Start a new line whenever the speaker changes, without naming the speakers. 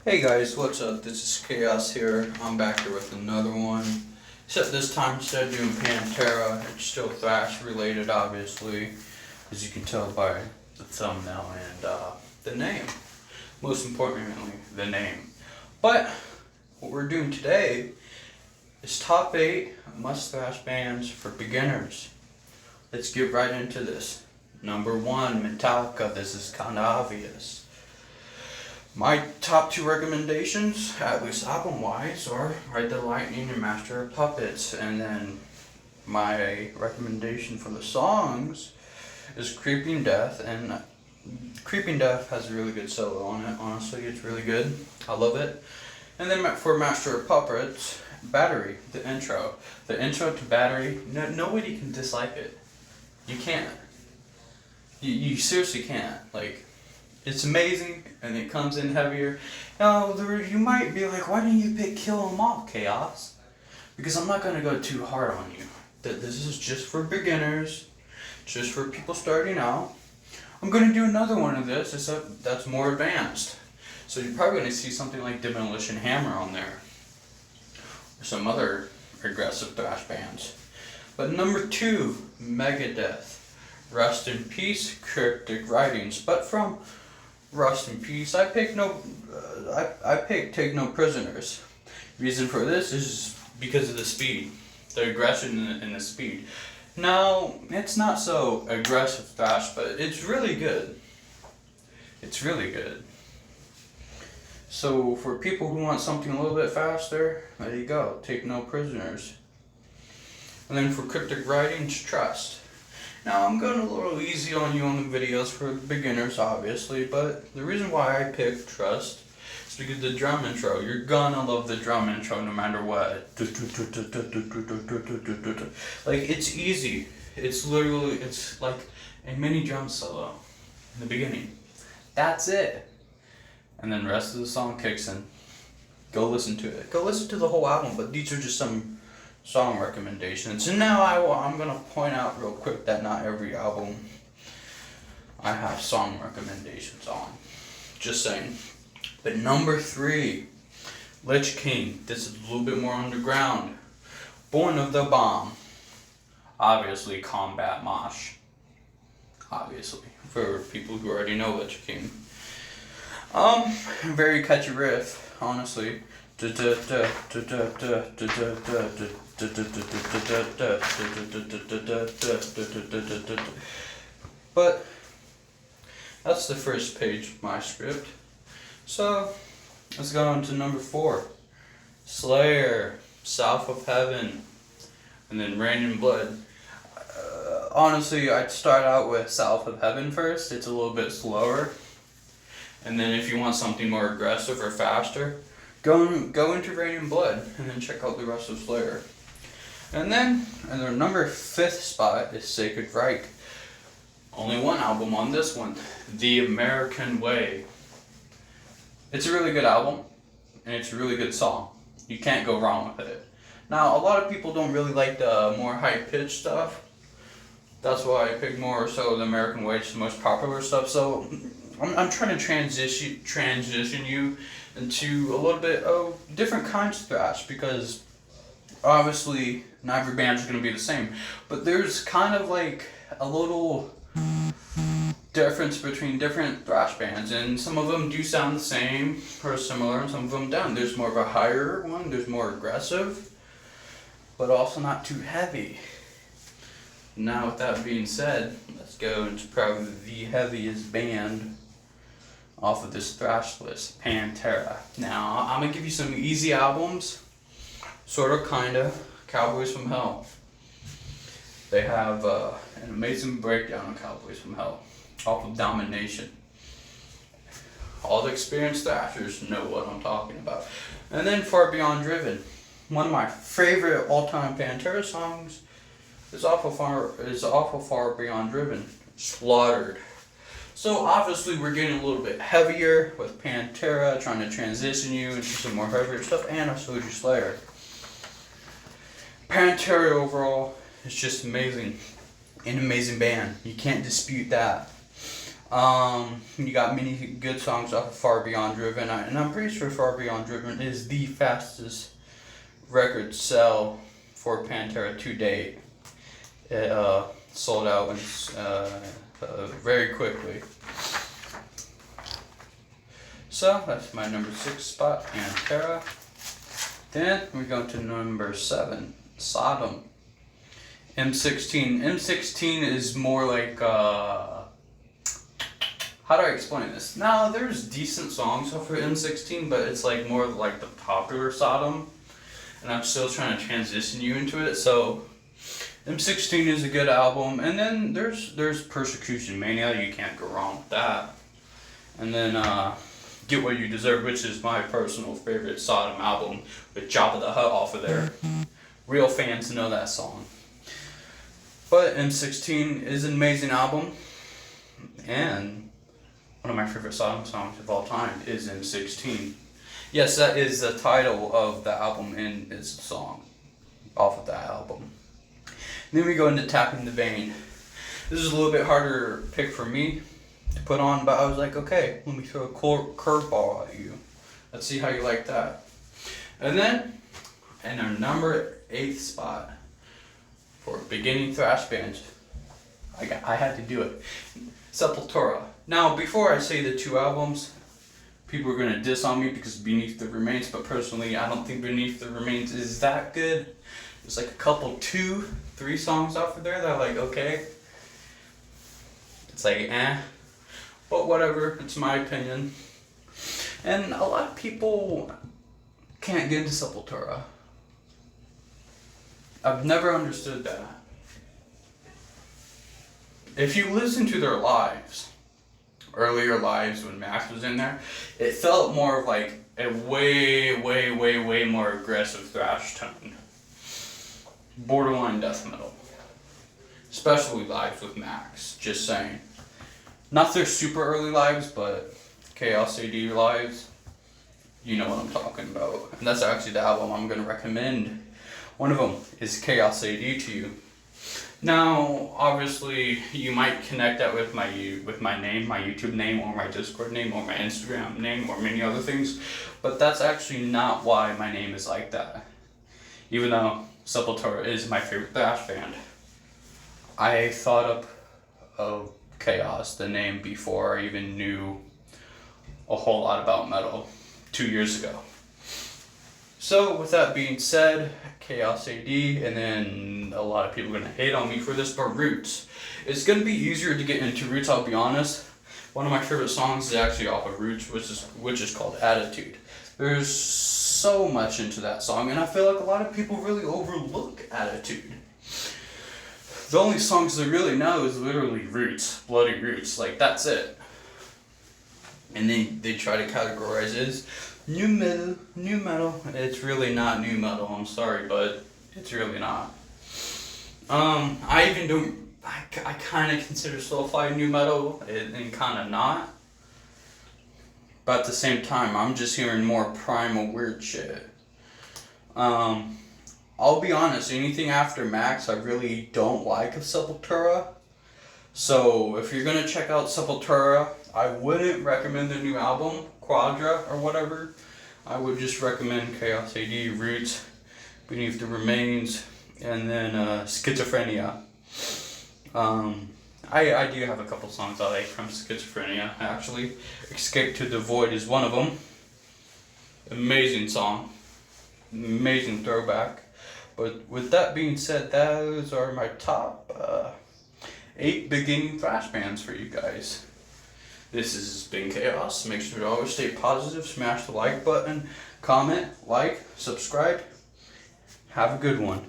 Hey guys, what's up? This is Chaos here. I'm back here with another one. Except this time, instead of doing Pantera, it's still Thrash related, obviously, as you can tell by the thumbnail and the name. Most importantly, the name. But what we're doing today is top 8 must thrash bands for beginners. Let's get right into this. Number 1, Metallica. This is kind of obvious. My top 2 recommendations, at least album-wise, are Ride the Lightning and Master of Puppets. And then my recommendation for the songs is Creeping Death. And Creeping Death has a really good solo on it, honestly. It's really good. I love it. And then for Master of Puppets, Battery, the intro. The intro to Battery, nobody can dislike it. You can't. You seriously can't. Like, it's amazing, and it comes in heavier. Now, you might be like, why didn't you pick Kill 'Em All, Chaos? Because I'm not going to go too hard on you. This is just for beginners, just for people starting out. I'm going to do another one of this, except that's more advanced. So you're probably going to see something like Demolition Hammer on there, or some other aggressive thrash bands. But number 2, Megadeth. Rest in Peace, Cryptic Writings. But from Rust in Peace, I picked Take No Prisoners. Reason for this is because of the speed, the aggression and the speed. Now, it's not so aggressive thrash, but it's really good. It's really good. So for people who want something a little bit faster, there you go, Take No Prisoners. And then for Cryptic Writings, Trust. Now, I'm going a little easy on you on the videos for beginners, obviously, but the reason why I picked Trust is because the drum intro. You're gonna love the drum intro no matter what. Like, it's easy. It's literally, it's like a mini drum solo in the beginning. That's it. And then the rest of the song kicks in. Go listen to it. Go listen to the whole album, but these are just some song recommendations. And now I'm going to point out real quick that not every album I have song recommendations on. Just saying. But number 3, Lich King. This is a little bit more underground. Born of the Bomb. Obviously, Combat Mosh. Obviously, for people who already know Lich King. Very catchy riff, honestly. But that's the first page of my script. So let's go on to number 4. Slayer, South of Heaven, and then Rain and Blood. Honestly, I'd start out with South of Heaven first. It's a little bit slower. And then if you want something more aggressive or faster, go into Rain and Blood, and then check out the rest of Slayer. And then, in their number 5th spot is Sacred Reich. Only one album on this one, The American Way. It's a really good album, and it's a really good song. You can't go wrong with it. Now, a lot of people don't really like the more high-pitched stuff. That's why I picked more so The American Way, it's the most popular stuff. So I'm trying to transition you into a little bit of different kinds of thrash, because obviously not every band's going to be the same, but there's kind of like a little difference between different thrash bands, and some of them do sound the same or similar, and some of them don't. There's more of a higher one, there's more aggressive, but also not too heavy. Now, with that being said, let's go into probably the heaviest band off of this thrash list, Pantera. Now, I'm going to give you some easy albums, sort of, kind of. Cowboys from Hell. They have an amazing breakdown on Cowboys from Hell, off of Domination. All the experienced thrashers know what I'm talking about. And then Far Beyond Driven. One of my favorite all-time Pantera songs is Awful Far Beyond Driven. Slaughtered. So obviously we're getting a little bit heavier with Pantera, trying to transition you into some more heavier stuff, and I showed you Slayer. Pantera overall is just amazing. An amazing band. You can't dispute that. You got many good songs off of Far Beyond Driven, and I'm pretty sure Far Beyond Driven is the fastest record sell for Pantera to date. It sold out very quickly. So that's my number 6 spot, Pantera. Then we go to number 7, Sodom. M16. M16 is more like, how do I explain this? Now, there's decent songs off of M16, but it's like more like the popular Sodom. And I'm still trying to transition you into it, so M16 is a good album. And then there's Persecution Mania, you can't go wrong with that. And then Get What You Deserve, which is my personal favorite Sodom album, with Jabba the Hutt off of there. Real fans know that song. But M16 is an amazing album, and one of my favorite Sodom songs of all time is M16. Yes, that is the title of the album and it's a song off of that album. And then we go into Tapping the Vein. This is a little bit harder pick for me to put on, but I was like, okay, let me throw a curveball at you. Let's see how you like that. And then, in our number 8 spot for beginning thrash bands, I had to do it. Sepultura. Now, before I say the 2 albums, people are gonna diss on me because Beneath the Remains, but personally, I don't think Beneath the Remains is that good. There's like a couple, 2, 3 songs off of there that are like, okay. It's like, eh. But whatever, it's my opinion. And a lot of people can't get into Sepultura. I've never understood that. If you listen to their lives, earlier lives when Max was in there, it felt more of like a way more aggressive thrash tone. Borderline death metal. Especially lives with Max, just saying. Not their super early lives, but Chaos AD lives. You know what I'm talking about. And that's actually the album I'm going to recommend. One of them is Chaos AD to you. Now, obviously, you might connect that with my name, my YouTube name, or my Discord name, or my Instagram name, or many other things. But that's actually not why my name is like that. Even though Sepultura is my favorite thrash band. I thought up of Chaos, the name, before I even knew a whole lot about metal 2 years ago. So, with that being said, Chaos AD, and then a lot of people are going to hate on me for this, but Roots. It's going to be easier to get into Roots, I'll be honest. One of my favorite songs is actually off of Roots, which is called Attitude. There's so much into that song, and I feel like a lot of people really overlook Attitude. The only songs they really know is literally Roots, Bloody Roots, like that's it. And then they try to categorize it as new metal. It's really not new metal, I'm sorry, but it's really not. I even don't, I kind of consider Soulfly new metal, and kind of not. But at the same time, I'm just hearing more primal weird shit. I'll be honest, anything after Max I really don't like of Sepultura. So if you're gonna check out Sepultura, I wouldn't recommend their new album, Quadra or whatever. I would just recommend Chaos AD, Roots, Beneath the Remains, and then Schizophrenia. I do have a couple songs I like from Schizophrenia, actually. Escape to the Void is one of them. Amazing song. Amazing throwback. But with that being said, those are my top 8 beginning thrash bands for you guys. This has been Chaos. Make sure to always stay positive. Smash the like button. Comment, like, subscribe. Have a good one.